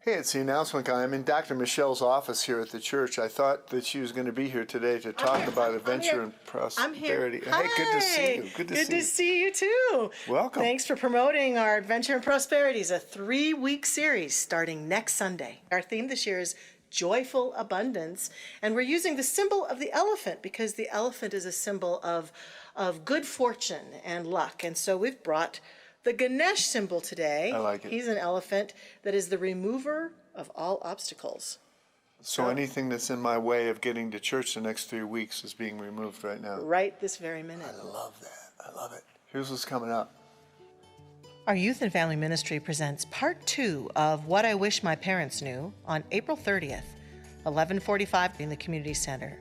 Hey, it's the announcement guy. I'm in Dr. Michelle's office here at the church. I thought that she was going to be here today to talk about adventure and prosperity. I'm here. Hey, good to see you. Good to see you too. Welcome. Thanks for promoting our Adventure and Prosperity. It's a 3-week series starting next Sunday. Our theme this year is joyful abundance, and we're using the symbol of the elephant because the elephant is a symbol of good fortune and luck. And so we've brought the Ganesh symbol today. I like it. He's an elephant that is the remover of all obstacles. So anything that's in my way of getting to church the next 3 weeks is being removed right now. Right this very minute. I love that. I love it. Here's what's coming up. Our Youth and Family Ministry presents Part 2 of What I Wish My Parents Knew on April 30th, 11:45 in the Community Center.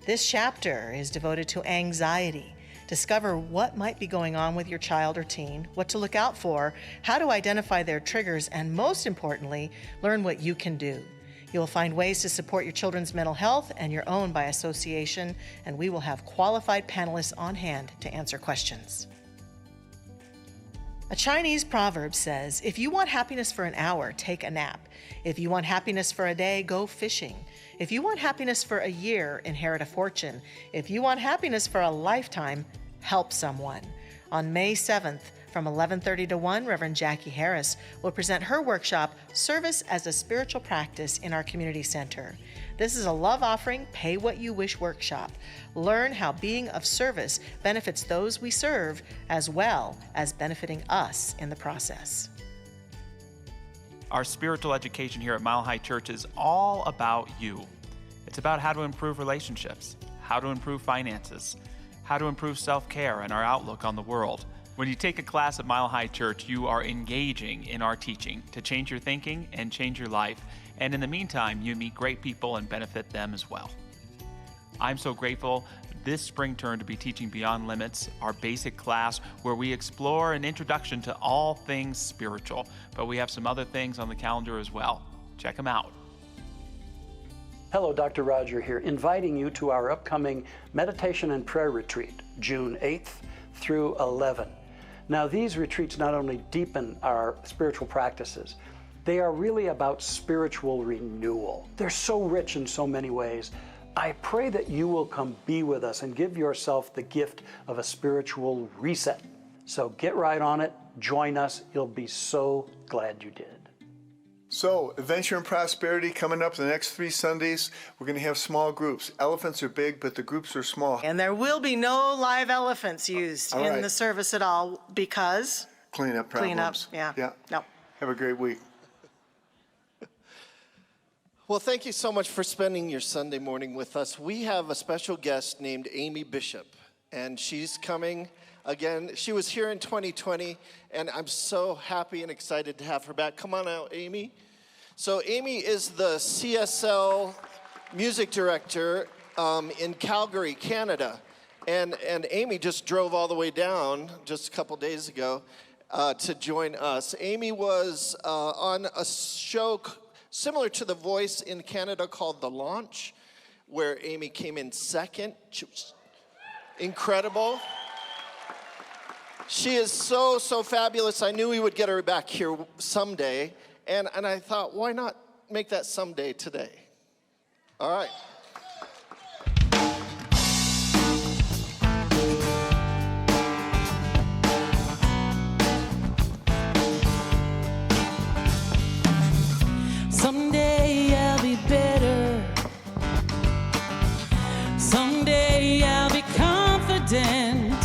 This chapter is devoted to anxiety. Discover what might be going on with your child or teen, what to look out for, how to identify their triggers, and most importantly, learn what you can do. You'll find ways to support your children's mental health and your own by association, and we will have qualified panelists on hand to answer questions. A Chinese proverb says, if you want happiness for an hour, take a nap. If you want happiness for a day, go fishing. If you want happiness for a year, inherit a fortune. If you want happiness for a lifetime, help someone. On May 7th, from 11:30 to 1, Reverend Jackie Harris will present her workshop, Service as a Spiritual Practice in our Community Center. This is a love offering, pay what you wish workshop. Learn how being of service benefits those we serve, as well as benefiting us in the process. Our spiritual education here at Mile High Church is all about you. It's about how to improve relationships, how to improve finances, how to improve self-care and our outlook on the world. When you take a class at Mile High Church, you are engaging in our teaching to change your thinking and change your life. And in the meantime, you meet great people and benefit them as well. I'm so grateful this spring term to be teaching Beyond Limits, our basic class where we explore an introduction to all things spiritual. But we have some other things on the calendar as well. Check them out. Hello, Dr. Roger here, inviting you to our upcoming Meditation and Prayer Retreat, June 8th through 11. Now, these retreats not only deepen our spiritual practices, they are really about spiritual renewal. They're so rich in so many ways. I pray that you will come be with us and give yourself the gift of a spiritual reset. So get right on it, join us, you'll be so glad you did. So, Adventure and Prosperity coming up the next 3 Sundays. We're going to have small groups. Elephants are big, but the groups are small. And there will be no live elephants used in the service at all because... Cleanup problems. Yeah. No. Have a great week. Well, thank you so much for spending your Sunday morning with us. We have a special guest named Amy Bishop, and she's coming again. She was here in 2020, and I'm so happy and excited to have her back. Come on out, Amy. So Amy is the CSL music director in Calgary, Canada. And Amy just drove all the way down just a couple days ago to join us. Amy was on a show similar to The Voice in Canada called The Launch, where Amy came in second. She was incredible. She is so fabulous. I knew we would get her back here someday, and I thought, why not make that someday today? All right. Someday I'll be better. Someday I'll be confident.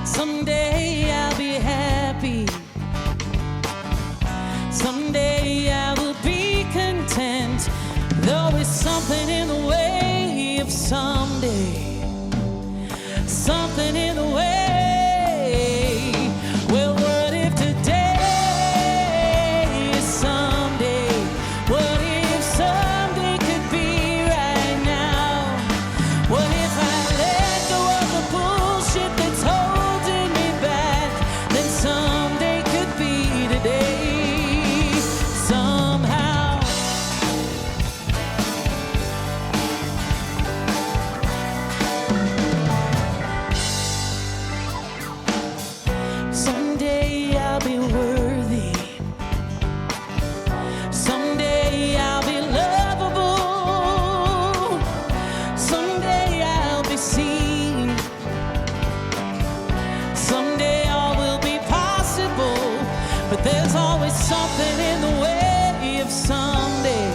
Someday I'll be happy. Someday I will be content. There'll be something in the way of someday. Something in the way. Well, what if today is someday? What if someday could be right now? What if I let go of the bullshit that's holding me back? Then someday could be today. Somehow. But there's always something in the way of someday.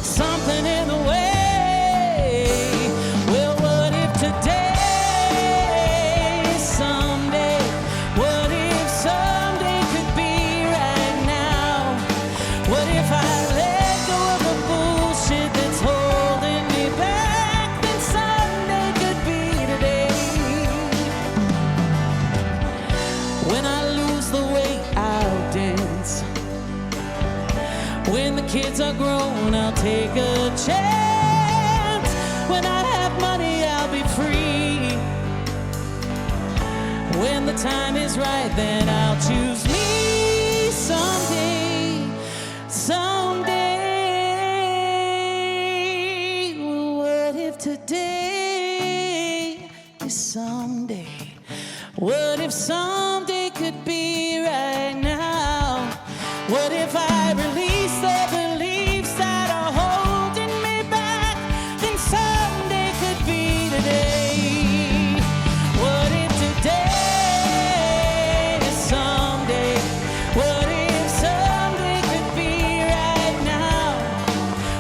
Something in the way. Well, what if today is someday? What if someday could be right now? What if I let go of the bullshit that's holding me back? Then someday could be today. When I lose the weight, I'll dance. When the kids are grown, I'll take a chance. When I have money, I'll be free. When the time is right, then I'll choose me someday. Someday. Well, what if today is someday? What if someday could be right now? What if I release the beliefs that are holding me back? Then someday could be today. What if today is someday? What if someday could be right now?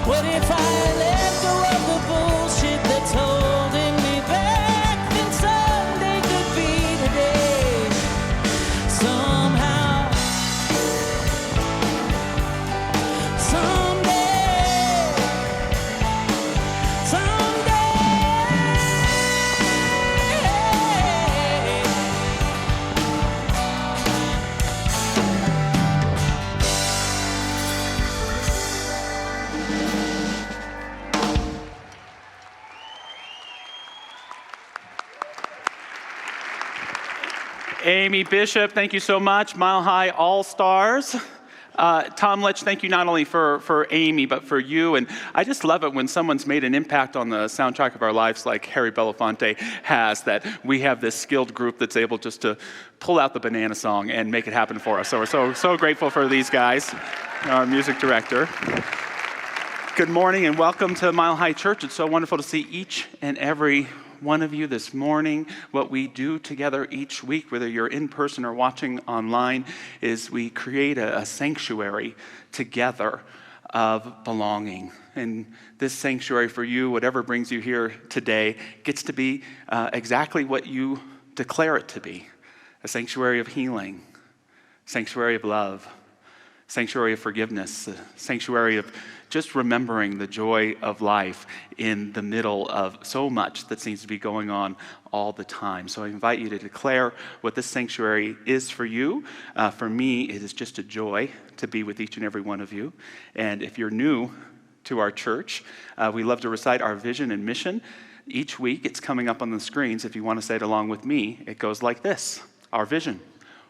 What if I let go of the bullshit that's holding me back? Then someday could be today. Somehow. Someday, Amy Bishop, thank you so much. Mile High All-Stars. Tom Litch, thank you not only for Amy, but for you. And I just love it when someone's made an impact on the soundtrack of our lives like Harry Belafonte has, that we have this skilled group that's able just to pull out the banana song and make it happen for us. So we're so grateful for these guys, our music director. Good morning and welcome to Mile High Church. It's so wonderful to see each and every one of you this morning. What we do together each week, whether you're in person or watching online, is we create a sanctuary together of belonging. And this sanctuary for you, whatever brings you here today, gets to be exactly what you declare it to be. A sanctuary of healing, sanctuary of love, sanctuary of forgiveness, a sanctuary of just remembering the joy of life in the middle of so much that seems to be going on all the time. So I invite you to declare what this sanctuary is for you. For me, it is just a joy to be with each and every one of you. And if you're new to our church, we love to recite our vision and mission. Each week, it's coming up on the screens. If you want to say it along with me, it goes like this. Our vision: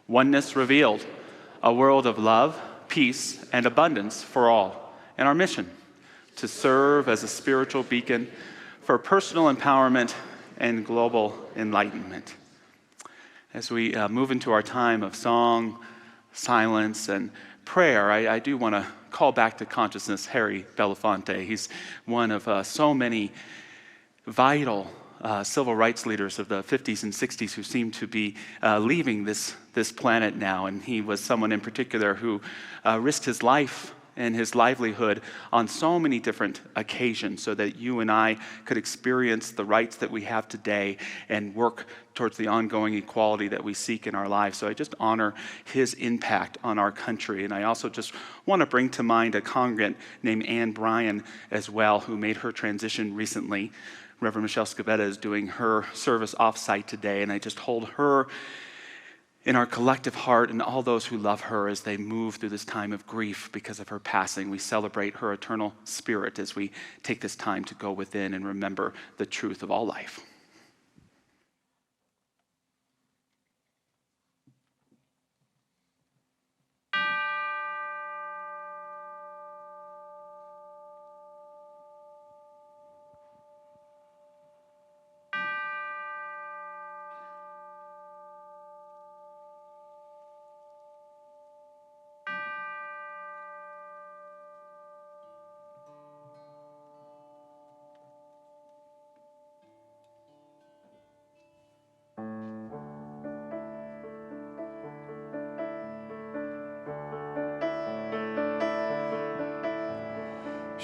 oneness revealed, a world of love, peace, and abundance for all. And our mission: to serve as a spiritual beacon for personal empowerment and global enlightenment. As we move into our time of song, silence, and prayer, I do want to call back to consciousness Harry Belafonte. He's one of so many vital civil rights leaders of the 50s and 60s who seem to be leaving this planet now. And he was someone in particular who risked his life and his livelihood on so many different occasions so that you and I could experience the rights that we have today and work towards the ongoing equality that we seek in our lives. So I just honor his impact on our country. And I also just want to bring to mind a congregant named Ann Bryan as well, who made her transition recently. Reverend Michelle Scavetta is doing her service off-site today, and I just hold her in our collective heart and all those who love her as they move through this time of grief because of her passing. We celebrate her eternal spirit as we take this time to go within and remember the truth of all life.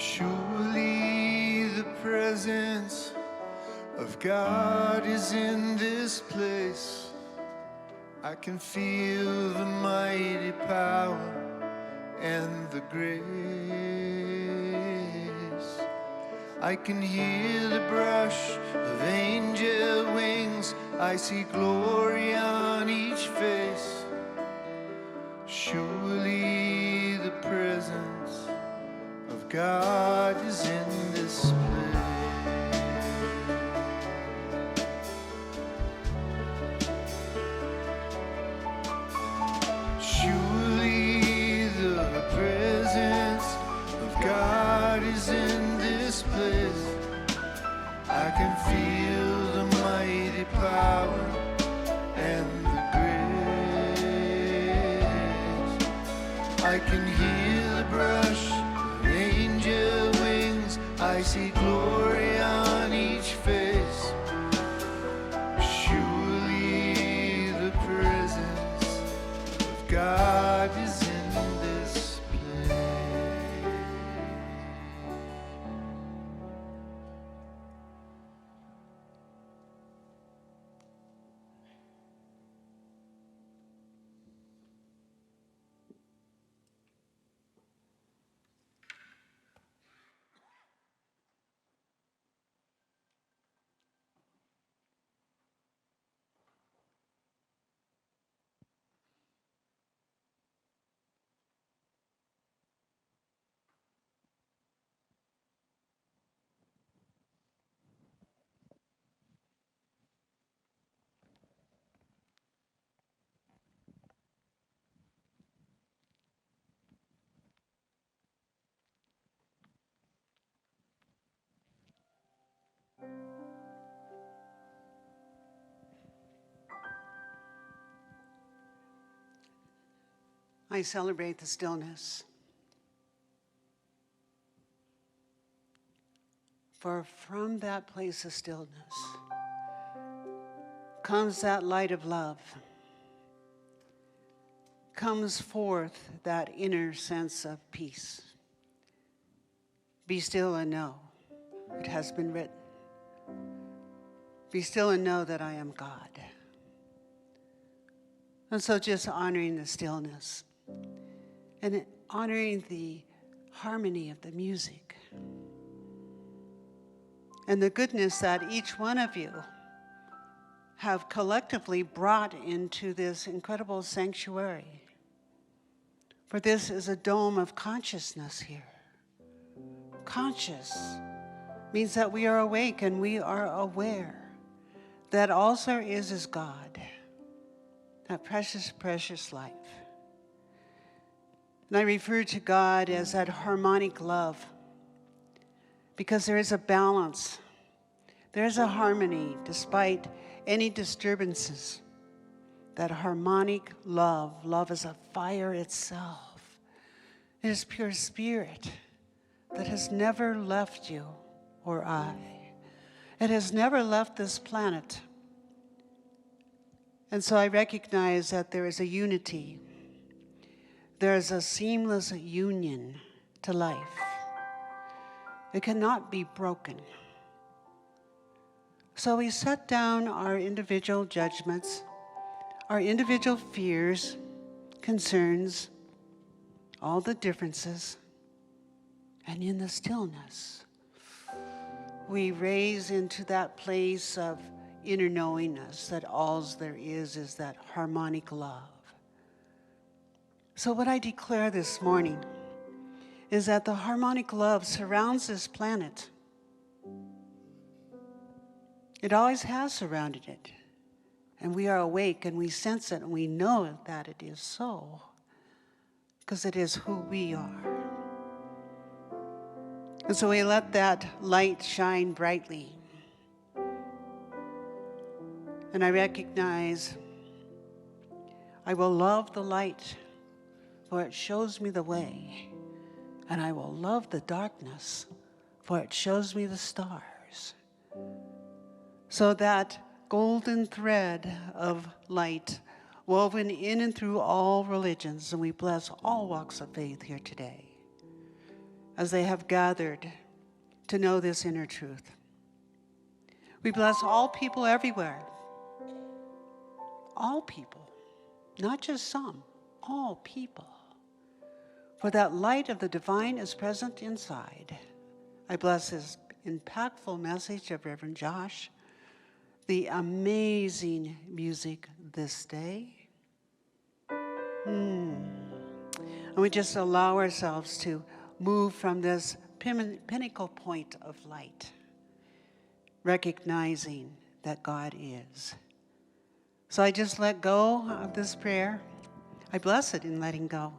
Surely the presence of God is in this place. I can feel the mighty power and the grace. I can hear the brush of angel wings. I see glory on each face. Surely the presence of God is in this place. Surely the presence of God is in this place. I can feel the mighty power and the grace. I can hear the brush of angel wings. I see glory on each face. Surely the presence of God is in this place. I celebrate the stillness. For from that place of stillness comes that light of love, comes forth that inner sense of peace. Be still and know, it has been written. Be still and know that I am God. And so just honoring the stillness and honoring the harmony of the music and the goodness that each one of you have collectively brought into this incredible sanctuary. For this is a dome of consciousness here. Conscious means that we are awake and we are aware that all there is God, that precious, precious life. And I refer to God as that harmonic love because there is a balance. There is a harmony despite any disturbances. That harmonic love. Love is a fire itself. It is pure spirit that has never left you or I. It has never left this planet. And so I recognize that there is a unity. There is a seamless union to life. It cannot be broken. So we set down our individual judgments, our individual fears, concerns, all the differences, and in the stillness, we raise into that place of inner knowingness that all there is that harmonic love. So what I declare this morning is that the harmonic love surrounds this planet. It always has surrounded it. And we are awake and we sense it and we know that it is so because it is who we are. And so we let that light shine brightly. And I recognize I will love the light, for it shows me the way. And I will love the darkness, for it shows me the stars. So that golden thread of light woven in and through all religions, and we bless all walks of faith here today, as they have gathered to know this inner truth. We bless all people everywhere. All people, not just some, all people. For that light of the divine is present inside. I bless this impactful message of Reverend Josh, the amazing music this day. And we just allow ourselves to move from this pinnacle point of light, recognizing that God is. So I just let go of this prayer. I bless it in letting go.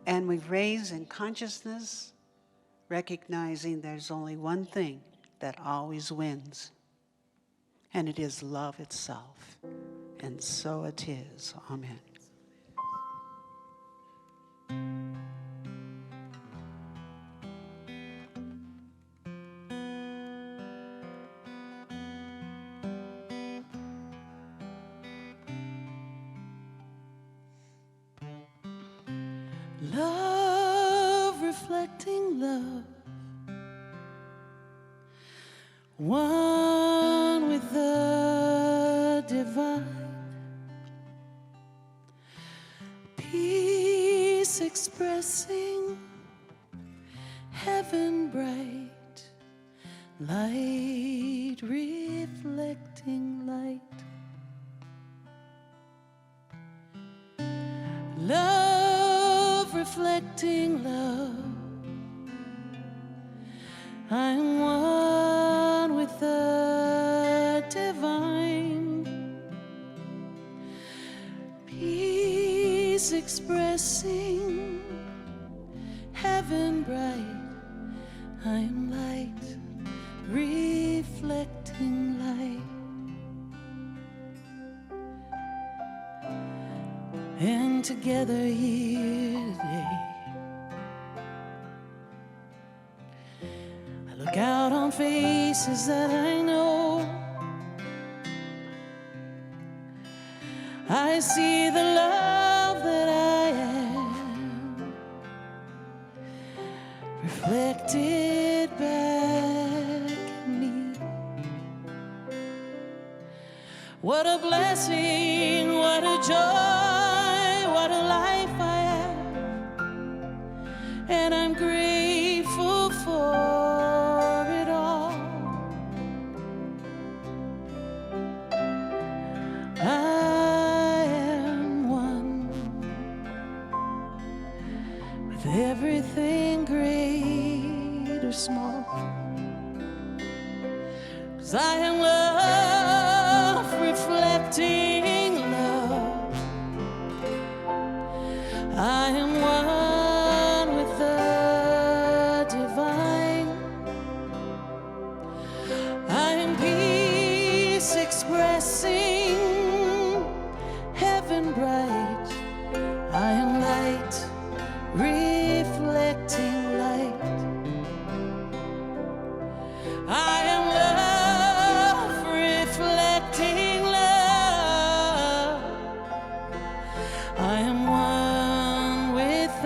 And we raise in consciousness, recognizing there's only one thing that always wins, and it is love itself. And so it is. Amen. Love reflecting love, one with the divine, peace expressing, heaven bright, light reflecting light. Love reflecting love, I'm one with the divine, peace expressing, heaven bright, I'm light reflecting light. And together here today, I look out on faces that I know. I see the love that I am reflected back at me. What a blessing, what a joy, what a life I have, and I'm grateful for it all. I am one with everything great or small, 'cause I am love reflecting love. I am one with the divine. I am peace expressing, heaven bright. I am light reflecting light. I am love reflecting love. I am one with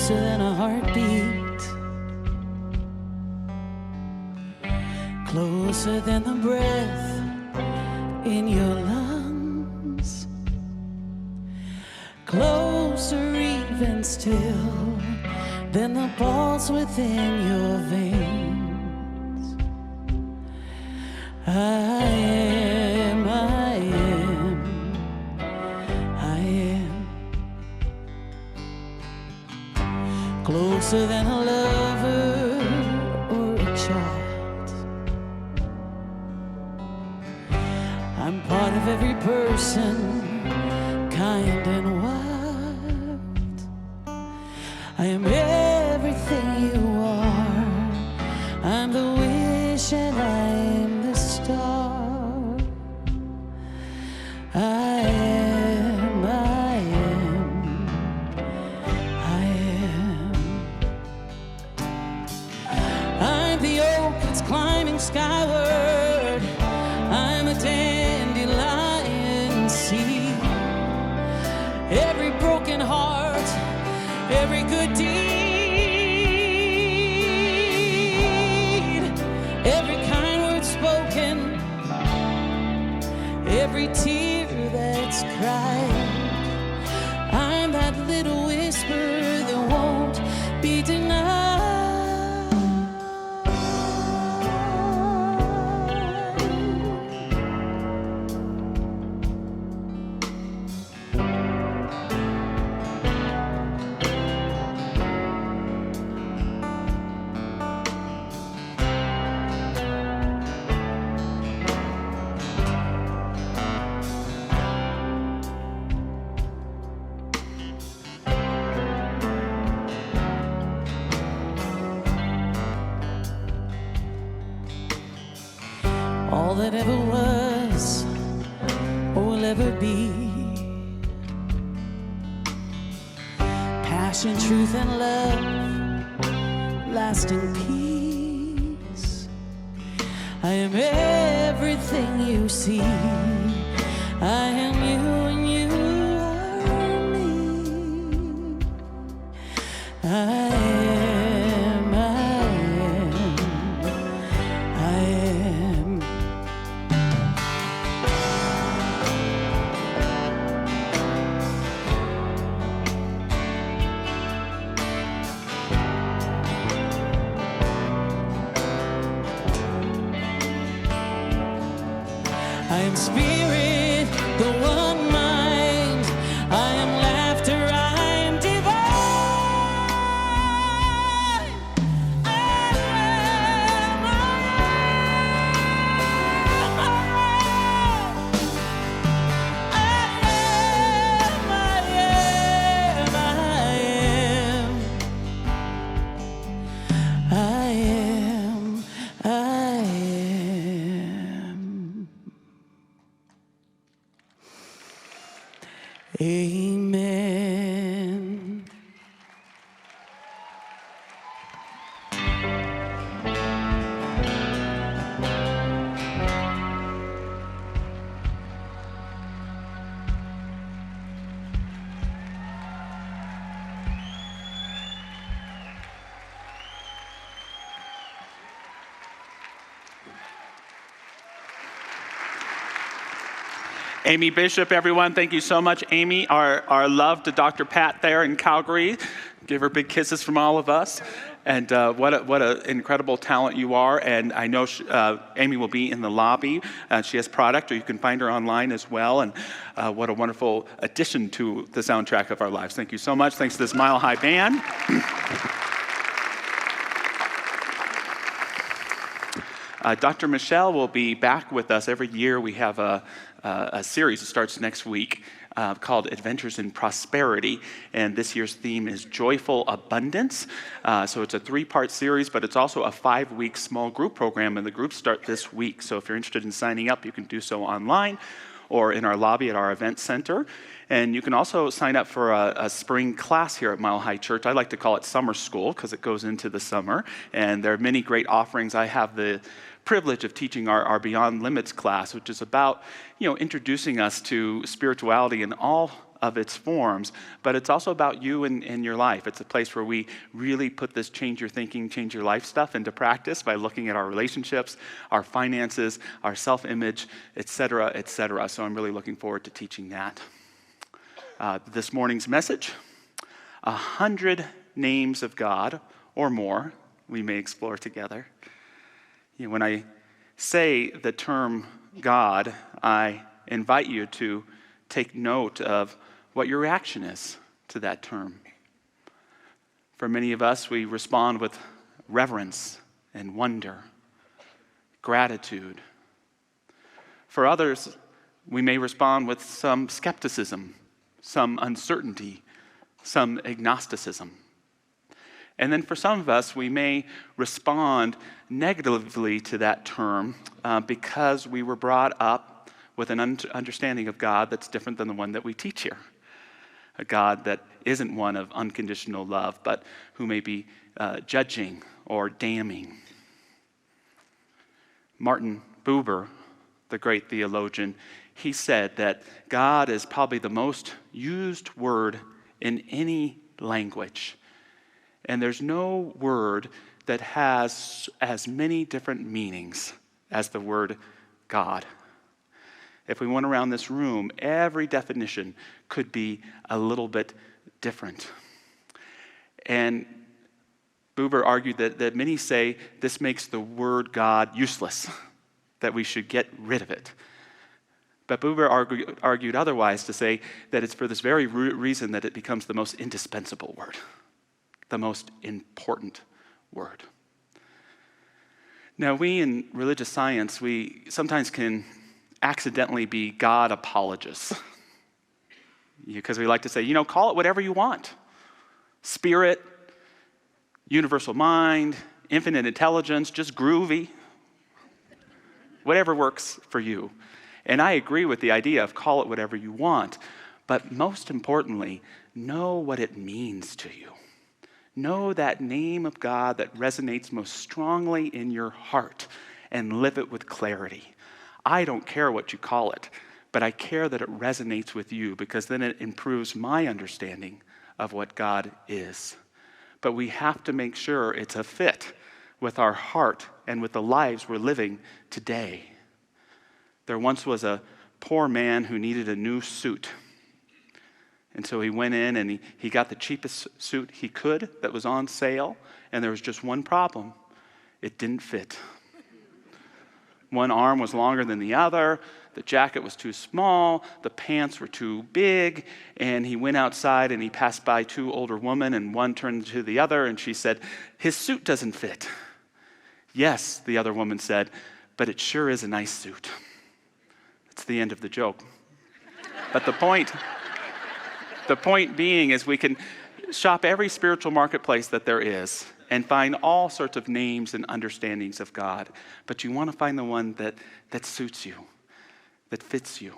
closer than a heartbeat, closer than the breath in your lungs, closer even still than the pulse within your veins. I am, I am, I am closer than a lover or a child. I'm part of every person, kind and wild. I am everything you are. I'm the wish and I am the star. I am, I am, I am. I'm the oak that's climbing skyward. I'm a dandelion seed. Every broken heart, every good deed, every kind word spoken, every tear that's cried. I'm that little whisper that won't be denied. All that ever was or will ever be, passion, truth, and love, lasting peace. I am everything you see. I am you and you are me. I am, I am, I am. I am spirit, the one mind. I am laughter, I am divine. I am, I am, I am, I am, I am, I am. Amen. Amy Bishop, everyone, thank you so much. Amy, our love to Dr. Pat there in Calgary. Give her big kisses from all of us. And what an incredible talent you are. And I know Amy will be in the lobby. She has product, or you can find her online as well. And what a wonderful addition to the soundtrack of our lives. Thank you so much. Thanks to this Mile High Band. Dr. Michelle will be back with us. Every year we have a series that starts next week called Adventures in Prosperity, and this year's theme is Joyful Abundance. So it's a 3-part series, but it's also a 5-week small group program, and the groups start this week. So if you're interested in signing up, you can do so online or in our lobby at our event center. And you can also sign up for a spring class here at Mile High Church. I like to call it summer school because it goes into the summer. And there are many great offerings. I have the privilege of teaching our Beyond Limits class, which is about, introducing us to spirituality in all of its forms, but it's also about you and your life. It's a place where we really put this change your thinking, change your life stuff into practice by looking at our relationships, our finances, our self-image, et cetera, et cetera. So I'm really looking forward to teaching that. This morning's message, 100 names of God or more we may explore together. When I say the term God, I invite you to take note of what your reaction is to that term. For many of us, we respond with reverence and wonder, gratitude. For others, we may respond with some skepticism, some uncertainty, some agnosticism. And then for some of us, we may respond negatively to that term because we were brought up with an understanding of God that's different than the one that we teach here. A God that isn't one of unconditional love, but who may be judging or damning. Martin Buber, the great theologian, he said that God is probably the most used word in any language. And there's no word that has as many different meanings as the word God. If we went around this room, every definition could be a little bit different. And Buber argued that many say this makes the word God useless, that we should get rid of it. But Buber argued otherwise, to say that it's for this very reason that it becomes the most indispensable word, the most important word. Now, we in religious science, we sometimes can accidentally be God apologists. Because we like to say, call it whatever you want. Spirit, universal mind, infinite intelligence, just groovy. Whatever works for you. And I agree with the idea of call it whatever you want. But most importantly, know what it means to you. Know that name of God that resonates most strongly in your heart and live it with clarity. I don't care what you call it, but I care that it resonates with you because then it improves my understanding of what God is. But we have to make sure it's a fit with our heart and with the lives we're living today. There once was a poor man who needed a new suit. And so he went in and he got the cheapest suit he could that was on sale, and there was just one problem. It didn't fit. One arm was longer than the other, the jacket was too small, the pants were too big, and he went outside and he passed by two older women, and one turned to the other and she said, "His suit doesn't fit." "Yes," the other woman said, "but it sure is a nice suit." That's the end of the joke. But the point being is we can shop every spiritual marketplace that there is and find all sorts of names and understandings of God. But you want to find the one that suits you, that fits you.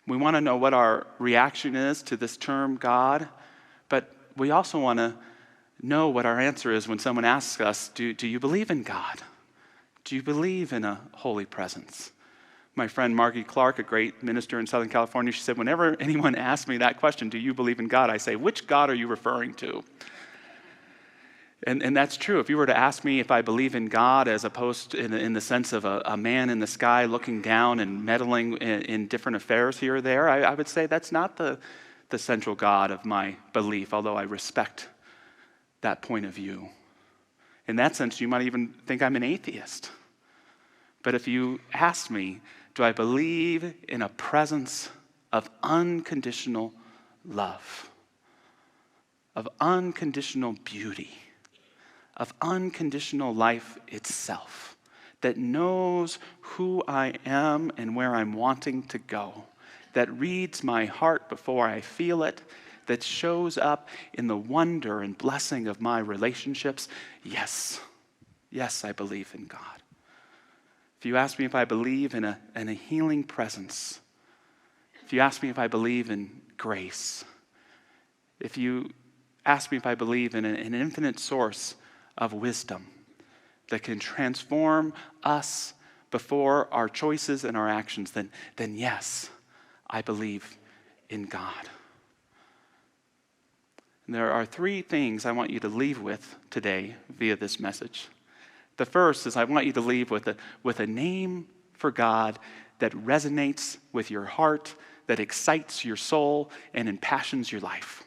We want to know what our reaction is to this term God, but we also want to know what our answer is when someone asks us, do you believe in God? Do you believe in a holy presence? My friend Margie Clark, a great minister in Southern California, she said, whenever anyone asks me that question, do you believe in God? I say, which God are you referring to? And that's true. If you were to ask me if I believe in God as opposed to in the sense of a man in the sky looking down and meddling in different affairs here or there, I would say that's not the central God of my belief, although I respect that point of view. In that sense, you might even think I'm an atheist. But if you ask me, do I believe in a presence of unconditional love, of unconditional beauty, of unconditional life itself, that knows who I am and where I'm wanting to go, that reads my heart before I feel it, that shows up in the wonder and blessing of my relationships? Yes, I believe in God. If you ask me if I believe in a healing presence, if you ask me if I believe in grace, if you ask me if I believe in an infinite source of wisdom that can transform us before our choices and our actions, then yes, I believe in God. And there are three things I want you to leave with today via this message. The first is I want you to leave with a name for God that resonates with your heart, that excites your soul, and impassions your life.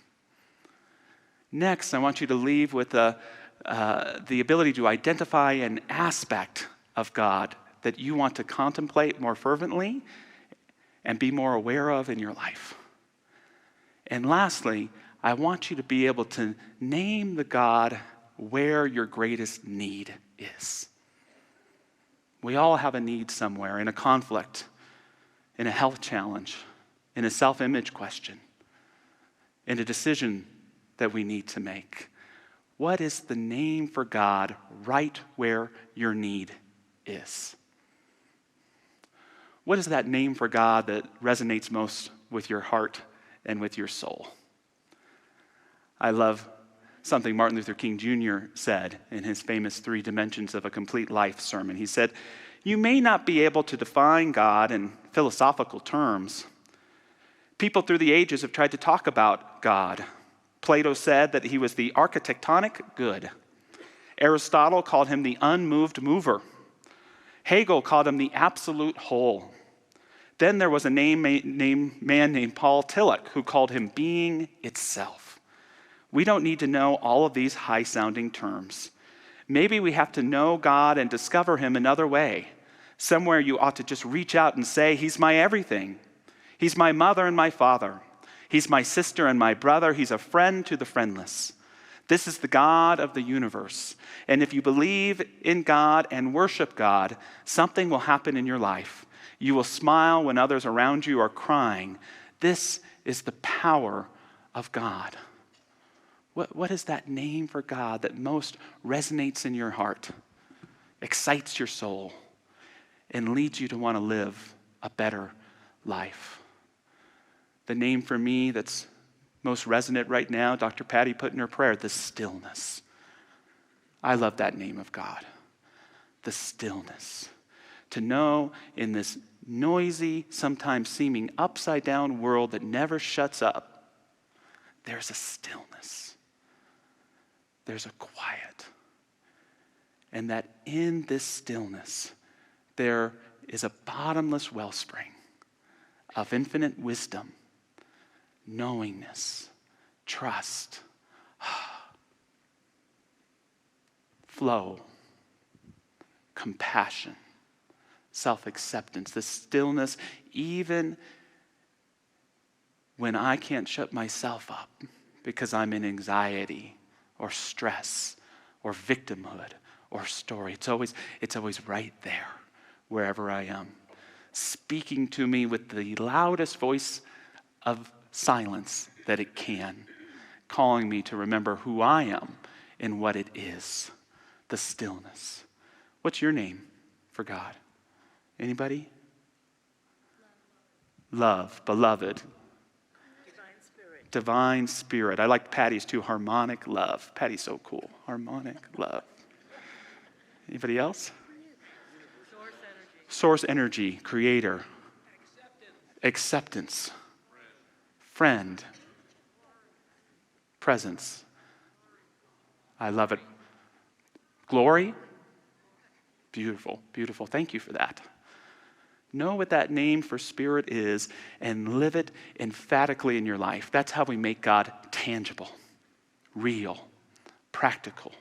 Next, I want you to leave with the ability to identify an aspect of God that you want to contemplate more fervently and be more aware of in your life. And lastly, I want you to be able to name the God where your greatest need is. We all have a need somewhere, in a conflict, in a health challenge, in a self-image question, in a decision that we need to make. What is the name for God right where your need is? What is that name for God that resonates most with your heart and with your soul? I love something Martin Luther King Jr. said in his famous 3 Dimensions of a Complete Life sermon. He said, "You may not be able to define God in philosophical terms. People through the ages have tried to talk about God. Plato said that he was the architectonic good. Aristotle called him the unmoved mover. Hegel called him the absolute whole. Then there was a man named Paul Tillich who called him being itself. We don't need to know all of these high-sounding terms. Maybe we have to know God and discover him another way. Somewhere you ought to just reach out and say, he's my everything. He's my mother and my father. He's my sister and my brother. He's a friend to the friendless. This is the God of the universe. And if you believe in God and worship God, something will happen in your life. You will smile when others around you are crying. This is the power of God." What is that name for God that most resonates in your heart, excites your soul, and leads you to want to live a better life? The name for me that's most resonant right now, Dr. Patty put in her prayer, the stillness. I love that name of God, the stillness. To know in this noisy, sometimes seeming upside down world that never shuts up, there's a stillness. There's a quiet. And that in this stillness, there is a bottomless wellspring of infinite wisdom, knowingness, trust, flow, compassion, self-acceptance. The stillness, even when I can't shut myself up because I'm in anxiety or stress or victimhood or story. It's always right there, wherever I am, speaking to me with the loudest voice of silence that it can, calling me to remember who I am and what it is, the stillness. What's your name for God? Anybody? Love, beloved. Divine Spirit. I like Patty's too, harmonic love. Patty's so cool. Harmonic love. Anybody else? Source energy, creator. Acceptance. Friend. Presence. I love it. Glory. Beautiful, beautiful. Thank you for that. Know what that name for Spirit is and live it emphatically in your life. That's how we make God tangible, real, practical.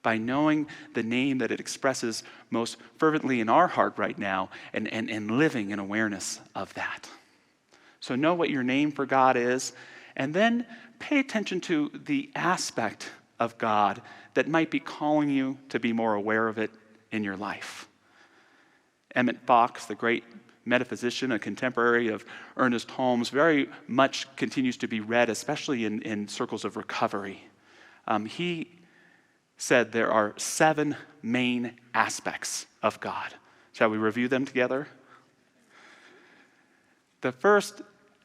By knowing the name that it expresses most fervently in our heart right now and living in awareness of that. So know what your name for God is, and then pay attention to the aspect of God that might be calling you to be more aware of it in your life. Emmett Fox, the great metaphysician, a contemporary of Ernest Holmes, very much continues to be read, especially in circles of recovery. He said there are 7 main aspects of God. Shall we review them together? The first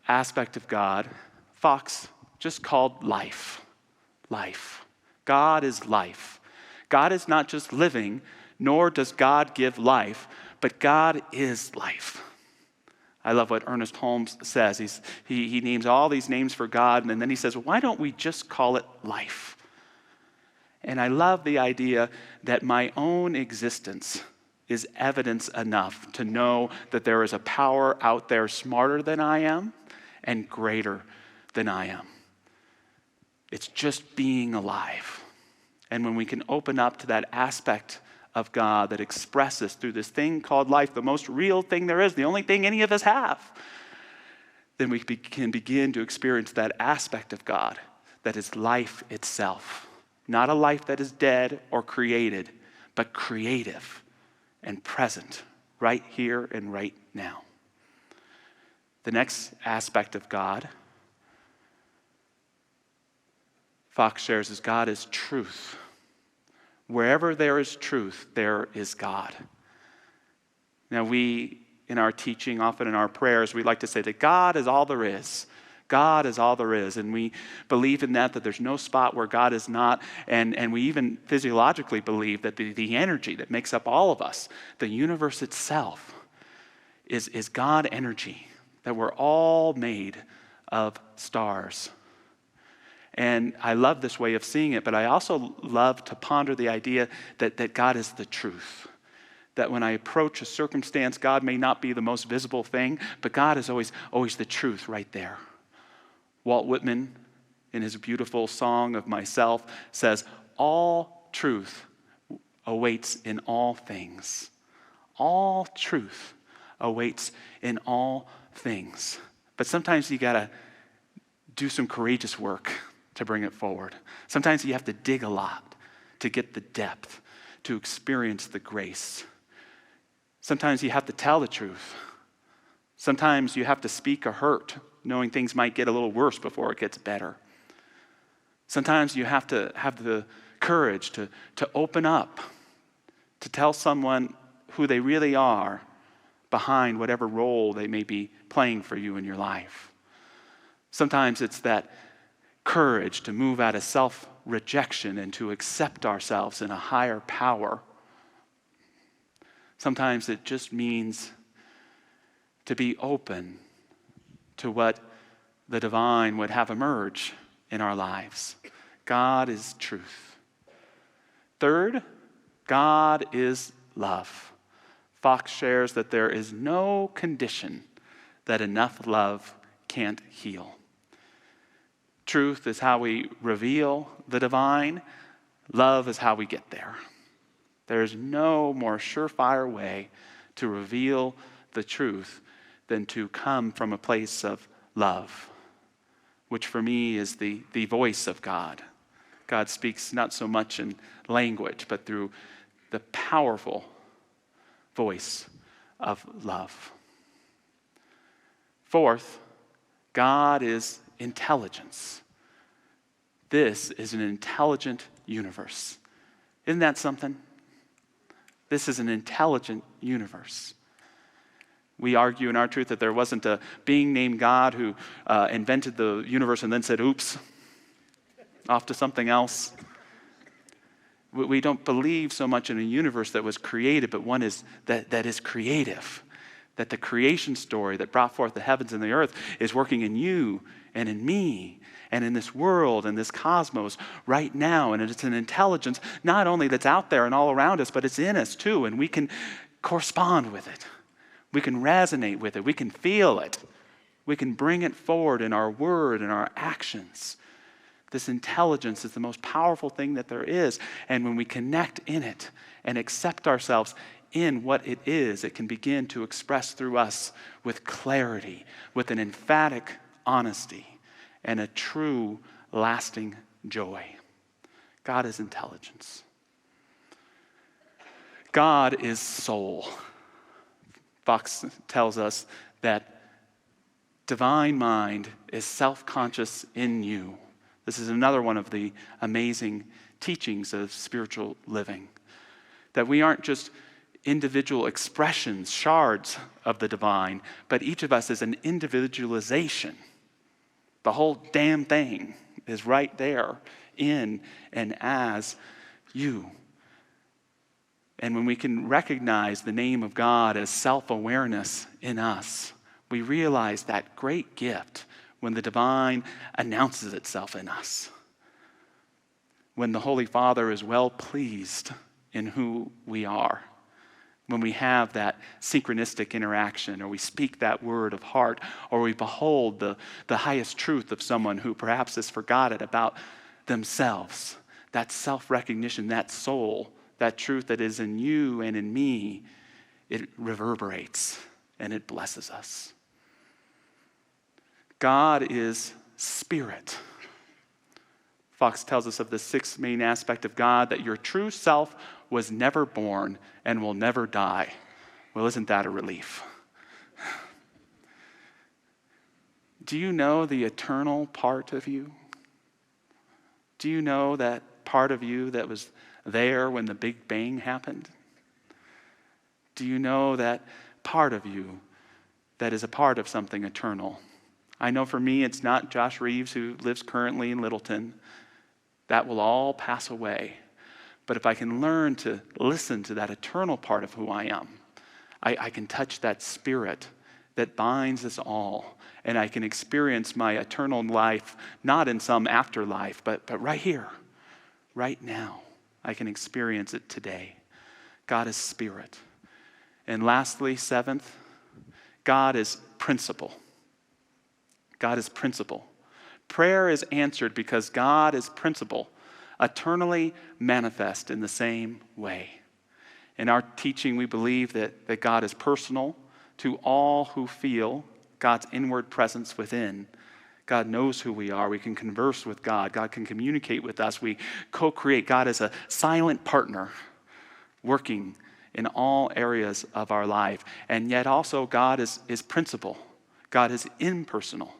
aspect of God, Fox just called life. Life. God is life. God is not just living, nor does God give life, but God is life. I love what Ernest Holmes says. He names all these names for God, and then he says, well, why don't we just call it life? And I love the idea that my own existence is evidence enough to know that there is a power out there smarter than I am and greater than I am. It's just being alive. And when we can open up to that aspect of God that expresses through this thing called life, the most real thing there is, the only thing any of us have, then we can begin to experience that aspect of God that is life itself. Not a life that is dead or created, but creative and present right here and right now. The next aspect of God, Fox shares, is God is truth. Wherever there is truth, there is God. Now we, in our teaching, often in our prayers, we like to say that God is all there is. God is all there is. And we believe in that there's no spot where God is not. And we even physiologically believe that the energy that makes up all of us, the universe itself, is God energy, that we're all made of stars. And I love this way of seeing it, but I also love to ponder the idea that God is the truth. That when I approach a circumstance, God may not be the most visible thing, but God is always the truth right there. Walt Whitman, in his beautiful song of Myself, says, all truth awaits in all things. All truth awaits in all things. But sometimes you got to do some courageous work to bring it forward. Sometimes you have to dig a lot to get the depth, to experience the grace. Sometimes you have to tell the truth. Sometimes you have to speak a hurt, knowing things might get a little worse before it gets better. Sometimes you have to have the courage to open up, to tell someone who they really are behind whatever role they may be playing for you in your life. Sometimes it's that courage to move out of self-rejection and to accept ourselves in a higher power. Sometimes it just means to be open to what the divine would have emerge in our lives. God is truth. Third, God is love. Fox shares that there is no condition that enough love can't heal. Truth is how we reveal the divine. Love is how we get there. There's no more surefire way to reveal the truth than to come from a place of love, which for me is the voice of God. God speaks not so much in language, but through the powerful voice of love. Fourth, God is intelligence. This is an intelligent universe. Isn't that something? This is an intelligent universe. We argue in our truth that there wasn't a being named God who invented the universe and then said, oops, off to something else. We don't believe so much in a universe that was created, but one that is creative. That the creation story that brought forth the heavens and the earth is working in you and in me and in this world and this cosmos right now. And it's an intelligence not only that's out there and all around us, but it's in us too. And we can correspond with it. We can resonate with it. We can feel it. We can bring it forward in our word and our actions. This intelligence is the most powerful thing that there is. And when we connect in it and accept ourselves in what it is, it can begin to express through us with clarity, with an emphatic honesty, and a true, lasting joy. God is intelligence. God is soul. Fox tells us that divine mind is self-conscious in you. This is another one of the amazing teachings of spiritual living. That we aren't just individual expressions, shards of the divine, but each of us is an individualization. The whole damn thing is right there in and as you. And when we can recognize the name of God as self-awareness in us, We realize that great gift when the divine announces itself in us. When the Holy Father is well pleased in who we are. When we have that synchronistic interaction, or we speak that word of heart, or we behold the highest truth of someone who perhaps has forgotten about themselves, that self-recognition, that soul, that truth that is in you and in me, it reverberates and it blesses us. God is spirit. Fox tells us of the sixth main aspect of God, that your true self was never born and will never die. Well, isn't that a relief? Do you know the eternal part of you? Do you know that part of you that was there when the Big Bang happened? Do you know that part of you that is a part of something eternal? I know for me, it's not Josh Reeves, who lives currently in Littleton. That will all pass away. But if I can learn to listen to that eternal part of who I am, I can touch that spirit that binds us all. And I can experience my eternal life, not in some afterlife, but right here, right now. I can experience it today. God is spirit. And lastly, seventh, God is principle. God is principle. Prayer is answered because God is principle, eternally manifest in the same way. In our teaching, we believe that God is personal to all who feel God's inward presence within. God knows who we are. We can converse with God. God can communicate with us. We co-create. God is a silent partner working in all areas of our life. And yet also God is principle. God is impersonal.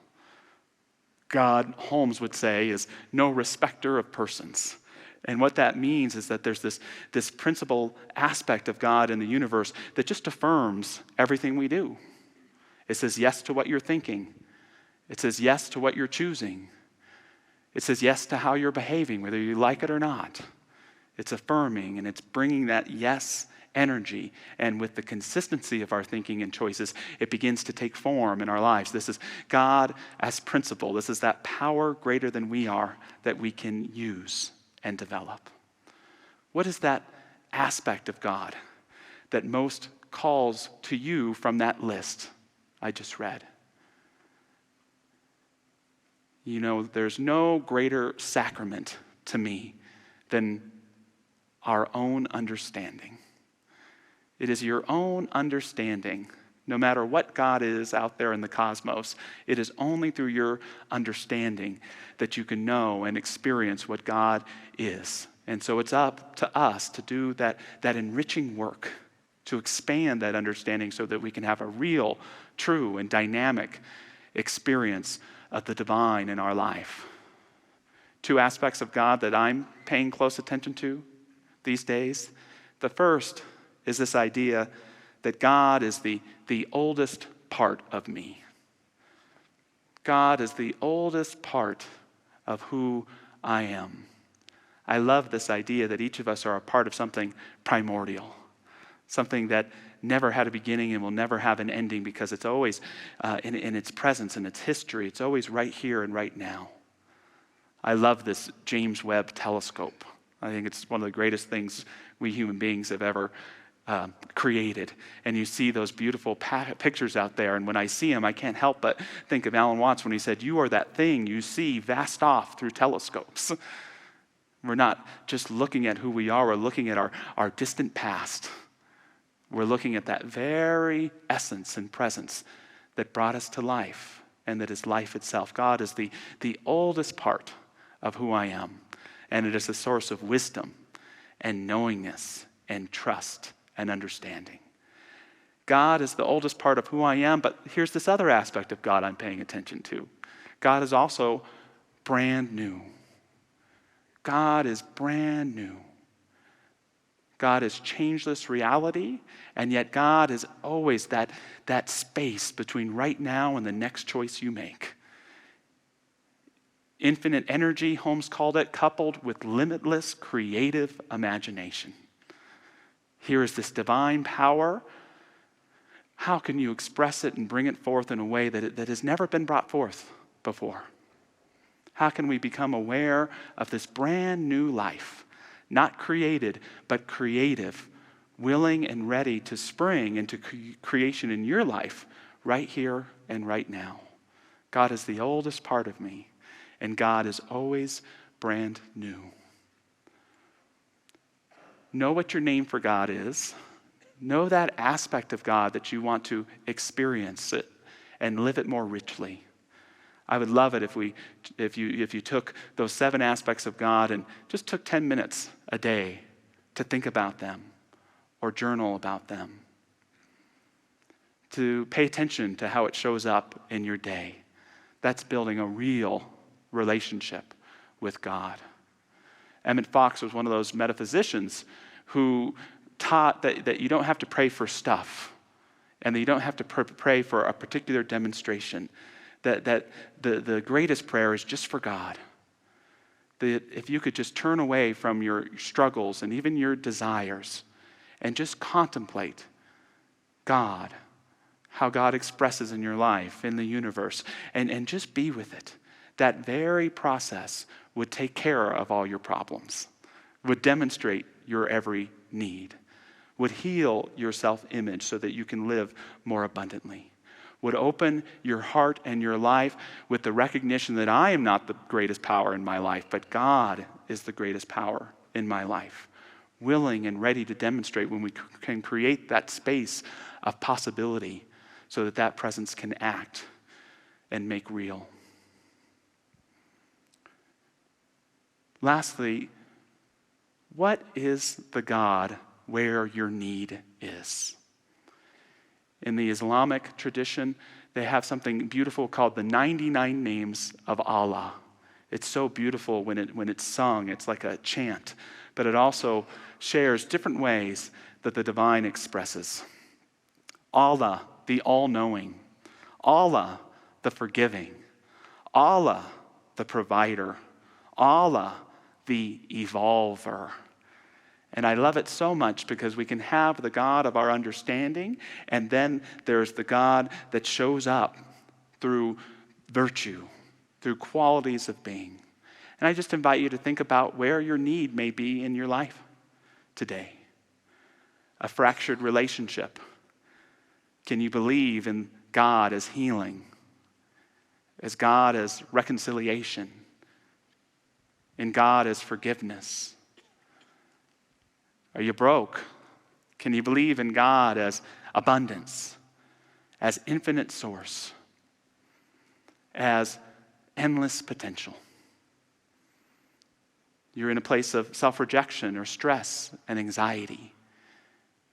God, Holmes would say, is no respecter of persons. And what that means is that there's this principle aspect of God in the universe that just affirms everything we do. It says yes to what you're thinking. It says yes to what you're choosing. It says yes to how you're behaving, whether you like it or not. It's affirming, and it's bringing that yes energy. And with the consistency of our thinking and choices, it begins to take form in our lives. This is God as principle. This is that power greater than we are that we can use and develop. What is that aspect of God that most calls to you from that list I just read? You know, there's no greater sacrament to me than our own understanding. It is your own understanding. No matter what God is out there in the cosmos, it is only through your understanding that you can know and experience what God is. And so it's up to us to do that enriching work, to expand that understanding so that we can have a real, true, and dynamic experience of the divine in our life. Two aspects of God that I'm paying close attention to these days. The first is this idea that God is the oldest part of me. God is the oldest part of who I am. I love this idea that each of us are a part of something primordial, something that never had a beginning and will never have an ending because it's always in its presence and its history. It's always right here and right now. I love this James Webb telescope. I think it's one of the greatest things we human beings have ever created. And you see those beautiful pictures out there. And when I see them, I can't help but think of Alan Watts when he said, "You are that thing you see vast off through telescopes." We're not just looking at who we are, we're looking at our distant past. We're looking at that very essence and presence that brought us to life and that is life itself. God is the oldest part of who I am. And it is a source of wisdom and knowingness and trust and understanding. God is the oldest part of who I am, but here's this other aspect of God I'm paying attention to. God is also brand new. God is brand new. God is changeless reality, and yet God is always that space between right now and the next choice you make. Infinite energy, Holmes called it, coupled with limitless creative imagination. Here is this divine power how can you express it and bring it forth in a way that has never been brought forth before? How can we become aware of this brand new life, not created, but creative, willing and ready to spring into creation in your life right here and right now? God is the oldest part of me, and God is always brand new. Know what your name for God is. Know that aspect of God that you want to experience it and live it more richly. I would love it if you took those 7 aspects of God and just took 10 minutes a day to think about them or journal about them, to pay attention to how it shows up in your day. That's building a real relationship with God. Emmett Fox was one of those metaphysicians who taught that you don't have to pray for stuff and that you don't have to pray for a particular demonstration. That the greatest prayer is just for God. That if you could just turn away from your struggles and even your desires and just contemplate God, how God expresses in your life, in the universe, and just be with it, that very process would take care of all your problems, would demonstrate your every need, would heal your self-image so that you can live more abundantly, would open your heart and your life with the recognition that I am not the greatest power in my life, but God is the greatest power in my life, willing and ready to demonstrate when we can create that space of possibility so that that presence can act and make real. Lastly, what is the God where your need is? In the Islamic tradition, they have something beautiful called the 99 names of Allah. It's so beautiful when it's sung. It's like a chant, but it also shares different ways that the divine expresses. Allah, the all-knowing. Allah, the forgiving. Allah, the provider. Allah, the evolver. And I love it so much because we can have the God of our understanding, and then there's the God that shows up through virtue, through qualities of being. And I just invite you to think about where your need may be in your life today. A fractured relationship. Can you believe in God as healing, as God as reconciliation, in God as forgiveness? Are you broke? Can you believe in God as abundance, as infinite source, as endless potential? You're in a place of self-rejection or stress and anxiety.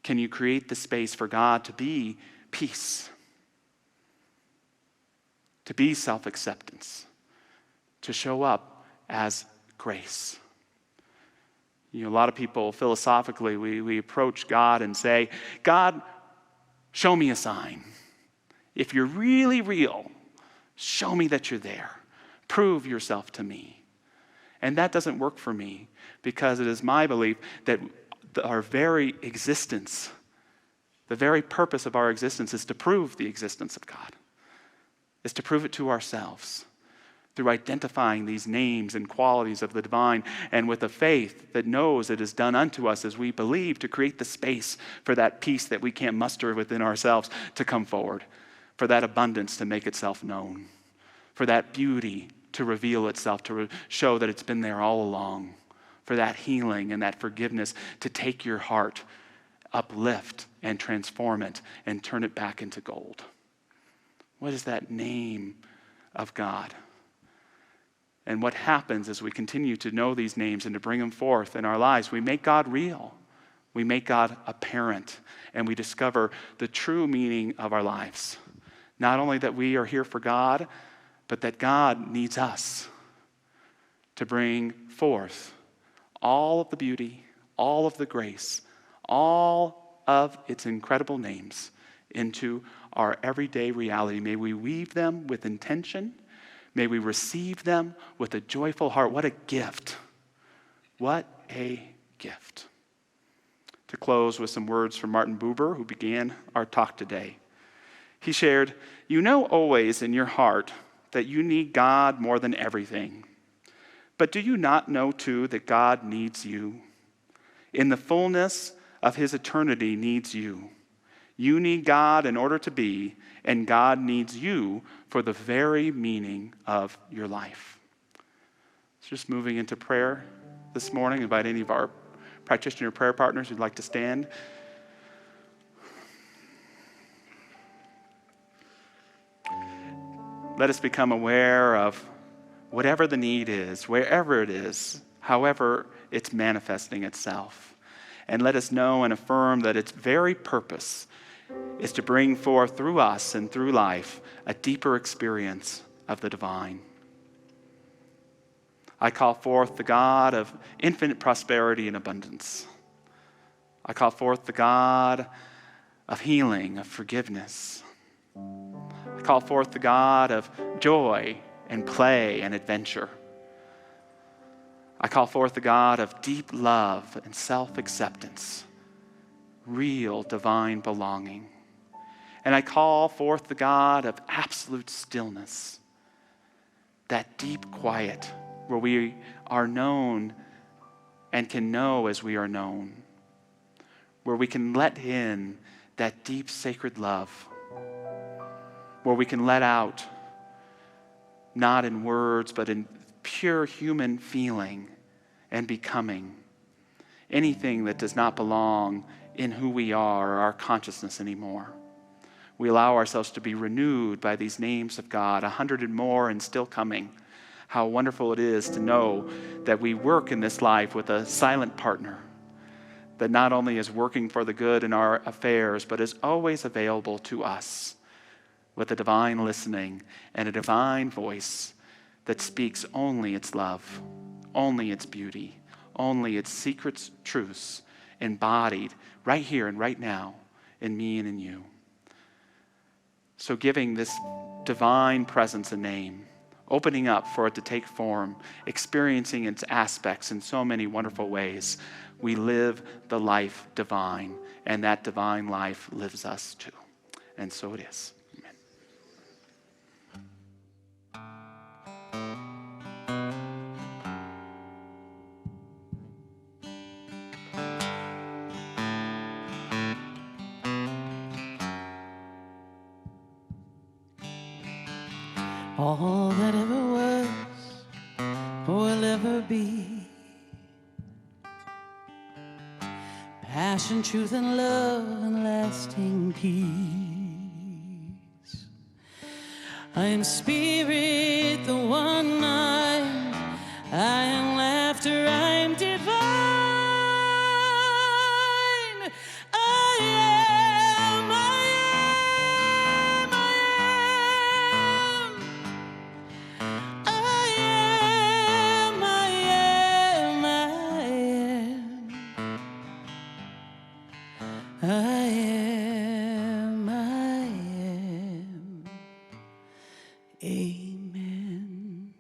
Can you create the space for God to be peace, to be self-acceptance, to show up as grace? You know, a lot of people, philosophically, we approach God and say, God, show me a sign. If you're really real, show me that you're there. Prove yourself to me. And that doesn't work for me because it is my belief that our very existence, the very purpose of our existence is to prove the existence of God, is to prove it to ourselves, through identifying these names and qualities of the divine, and with a faith that knows it is done unto us as we believe, to create the space for that peace that we can't muster within ourselves to come forward, for that abundance to make itself known, for that beauty to reveal itself, to show that it's been there all along, for that healing and that forgiveness to take your heart, uplift and transform it and turn it back into gold. What is that name of God? And what happens as we continue to know these names and to bring them forth in our lives? We make God real. We make God apparent. And we discover the true meaning of our lives. Not only that we are here for God, but that God needs us to bring forth all of the beauty, all of the grace, all of its incredible names into our everyday reality. May we weave them with intention. May we receive them with a joyful heart. What a gift. What a gift. To close with some words from Martin Buber, who began our talk today. He shared, "You know always in your heart that you need God more than everything. But do you not know too that God needs you? In the fullness of his eternity needs you. You need God in order to be, and God needs you for the very meaning of your life." So just moving into prayer this morning, invite any of our practitioner prayer partners who'd like to stand. Let us become aware of whatever the need is, wherever it is, however it's manifesting itself. And let us know and affirm that its very purpose is to bring forth through us and through life a deeper experience of the divine. I call forth the God of infinite prosperity and abundance. I call forth the God of healing, of forgiveness. I call forth the God of joy and play and adventure. I call forth the God of deep love and self-acceptance, real divine belonging. And I call forth the God of absolute stillness, that deep quiet where we are known and can know as we are known, where we can let in that deep sacred love, where we can let out, not in words, but in pure human feeling and becoming, anything that does not belong in who we are or our consciousness anymore. We allow ourselves to be renewed by these names of God, 100 and more and still coming. How wonderful it is to know that we work in this life with a silent partner that not only is working for the good in our affairs, but is always available to us with a divine listening and a divine voice that speaks only its love, only its beauty, only its secret truths embodied right here and right now in me and in you. So giving this divine presence a name, opening up for it to take form, experiencing its aspects in so many wonderful ways, we live the life divine, and that divine life lives us too. And so it is. All that ever was will ever be. Passion, truth, and love, and lasting peace. I am spirit, the one mind. I am laughter, I am divine. I am, I am, I am. I am, I am, I am. I am, I am. Amen.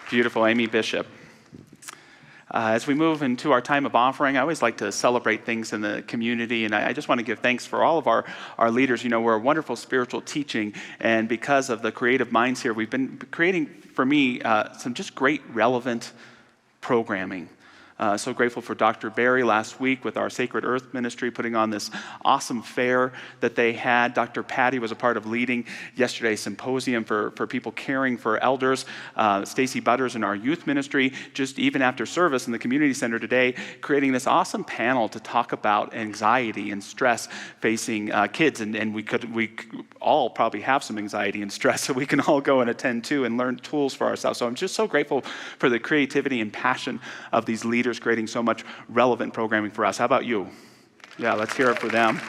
Beautiful, Amy Bishop. As we move into our time of offering, I always like to celebrate things in the community, and I just want to give thanks for all of our leaders. You know, we're a wonderful spiritual teaching, and because of the creative minds here, we've been creating, for me, some just great relevant programming. So grateful for Dr. Barry last week with our Sacred Earth Ministry putting on this awesome fair that they had. Dr. Patty was a part of leading yesterday's symposium for people caring for elders. Stacy Butters in our youth ministry, just even after service in the community center today, creating this awesome panel to talk about anxiety and stress facing kids. And we all probably have some anxiety and stress, so we can all go and attend too and learn tools for ourselves. So I'm just so grateful for the creativity and passion of these leaders creating so much relevant programming for us. How about you? Yeah, let's hear it for them.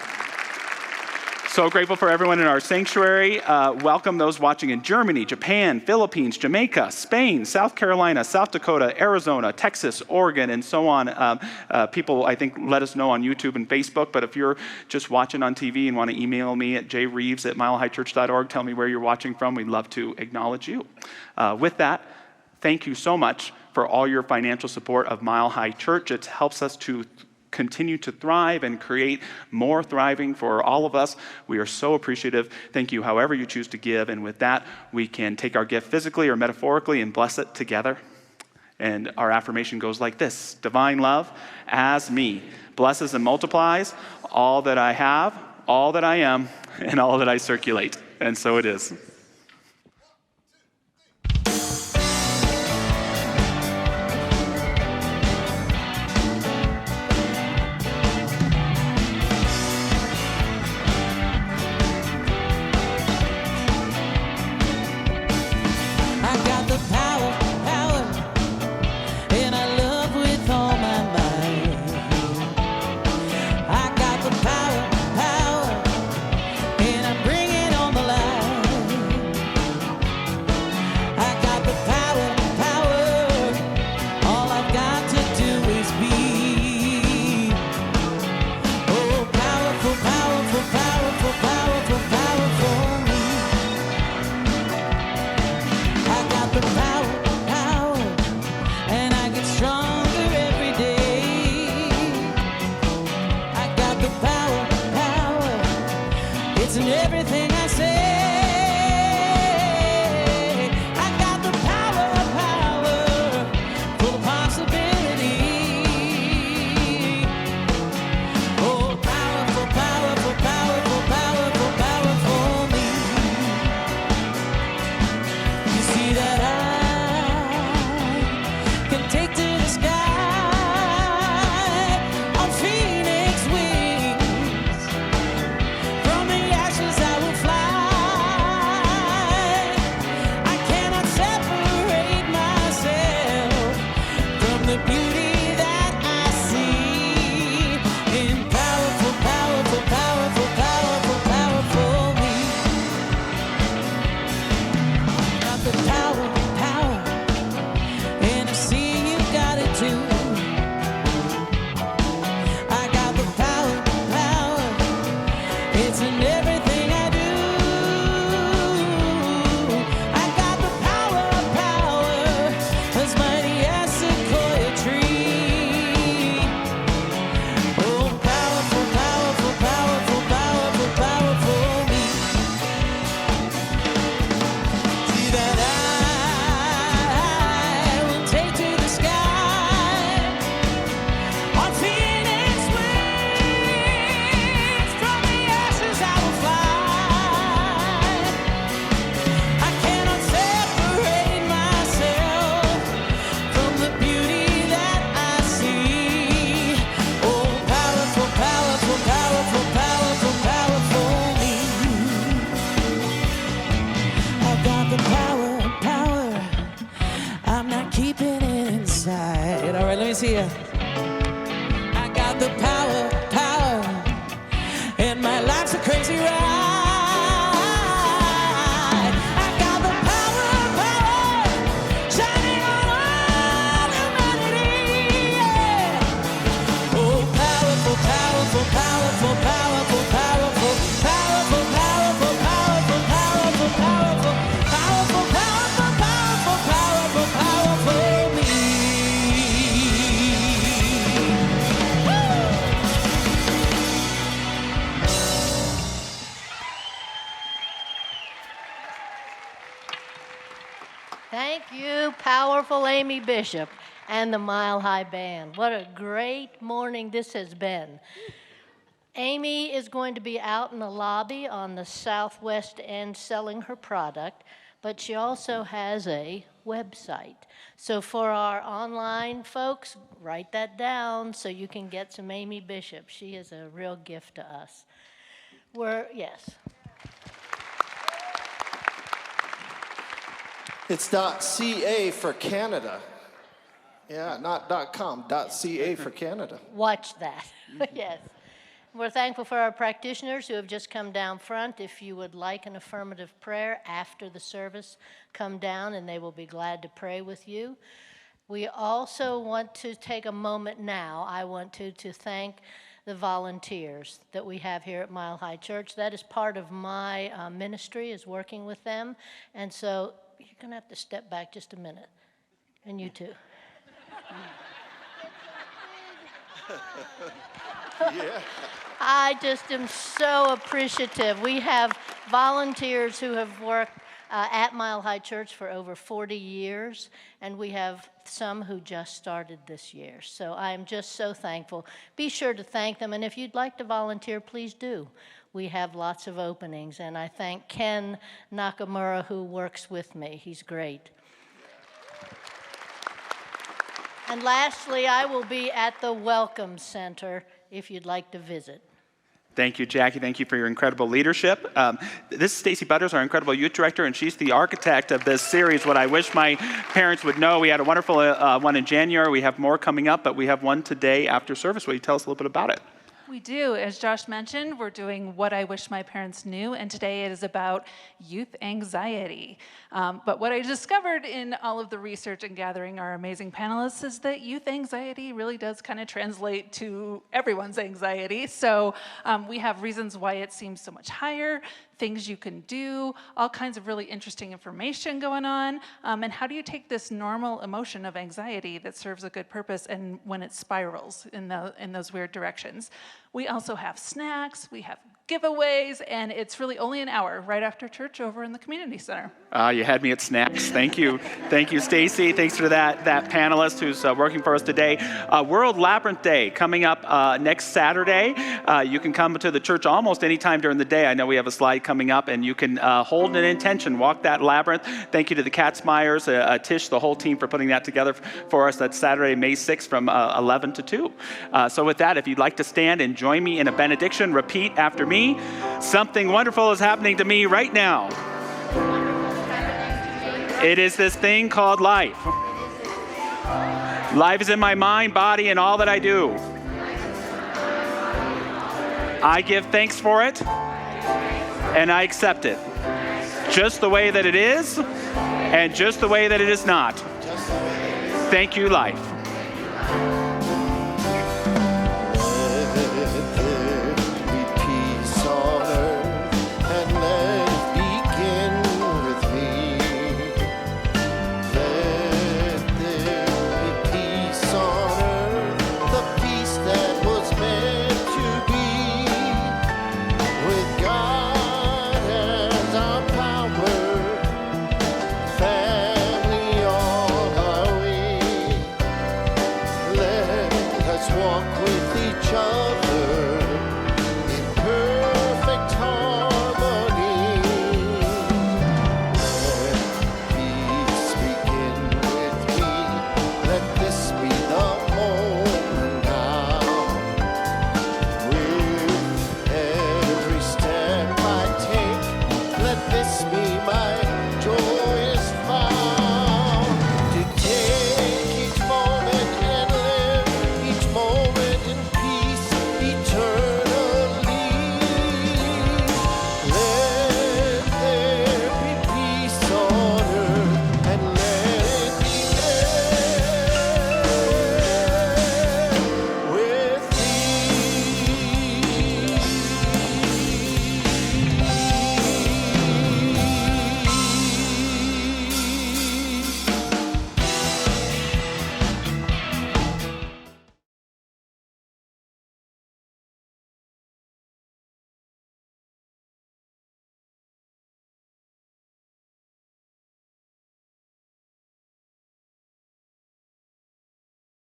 So grateful for everyone in our sanctuary. Welcome those watching in Germany, Japan, Philippines, Jamaica, Spain, South Carolina, South Dakota, Arizona, Texas, Oregon, and so on. People, I think, let us know on YouTube and Facebook, but if you're just watching on TV and want to email me at jreeves@milehighchurch.org, tell me where you're watching from. We'd love to acknowledge you. With that, thank you so much for all your financial support of Mile High Church. It helps us to continue to thrive and create more thriving for all of us. We are so appreciative. Thank you however you choose to give. And with that, we can take our gift physically or metaphorically and bless it together. And our affirmation goes like this: divine love as me blesses and multiplies all that I have, all that I am, and all that I circulate. And so it is. See ya. I got the power, and my life's a crazy ride. I got the power, shining on all humanity. Yeah. Oh, powerful, powerful, powerful, powerful, powerful, powerful, powerful, powerful, powerful, powerful, powerful, powerful, powerful, powerful, powerful me. Thank you, powerful Amy Bishop and the Mile High Band. What a great morning this has been. Amy is going to be out in the lobby on the southwest end selling her product, but she also has a website. So for our online folks, write that down so you can get some Amy Bishop. She is a real gift to us. Yes. It's .ca for Canada. Yeah, not .com, .ca for Canada. Watch that. Yes. We're thankful for our practitioners who have just come down front. If you would like an affirmative prayer after the service, come down and they will be glad to pray with you. We also want to take a moment now. I want to thank the volunteers that we have here at Mile High Church. That is part of my ministry, is working with them. And so you're going to have to step back just a minute. And you too. Yeah. I just am so appreciative. We have volunteers who have worked at Mile High Church for over 40 years, and we have some who just started this year. So I am just so thankful. Be sure to thank them, and if you'd like to volunteer, please do. We have lots of openings, and I thank Ken Nakamura, who works with me. He's great. And lastly, I will be at the Welcome Center if you'd like to visit. Thank you, Jackie. Thank you for your incredible leadership. This is Stacy Butters, our incredible youth director, and she's the architect of this series, What I Wish My Parents Would Know. We had a wonderful one in January. We have more coming up, but we have one today after service. Will you tell us a little bit about it? We do. As Josh mentioned, we're doing What I Wish My Parents Knew, and today it is about youth anxiety. But what I discovered in all of the research and gathering our amazing panelists is that youth anxiety really does kind of translate to everyone's anxiety. So we have reasons why it seems so much higher, things you can do, all kinds of really interesting information going on. And how do you take this normal emotion of anxiety that serves a good purpose and when it spirals in those weird directions? We also have snacks, we have giveaways, and it's really only an hour right after church over in the community center. You had me at snacks. Thank you. Thank you, Stacy. Thanks for that panelist who's working for us today. World Labyrinth Day coming up next Saturday. You can come to the church almost any time during the day. I know we have a slide coming up, and you can hold an intention, walk that labyrinth. Thank you to the Katzmeyers, Tish, the whole team for putting that together for us. That's Saturday, May 6th from 11 to 2. So with that, if you'd like to stand and join me in a benediction, repeat after me. Something wonderful is happening to me right now. It is this thing called life. Life is in my mind, body, and all that I do. I give thanks for it, and I accept it. Just the way that it is, and just the way that it is not. Thank you, life. Walk with each other.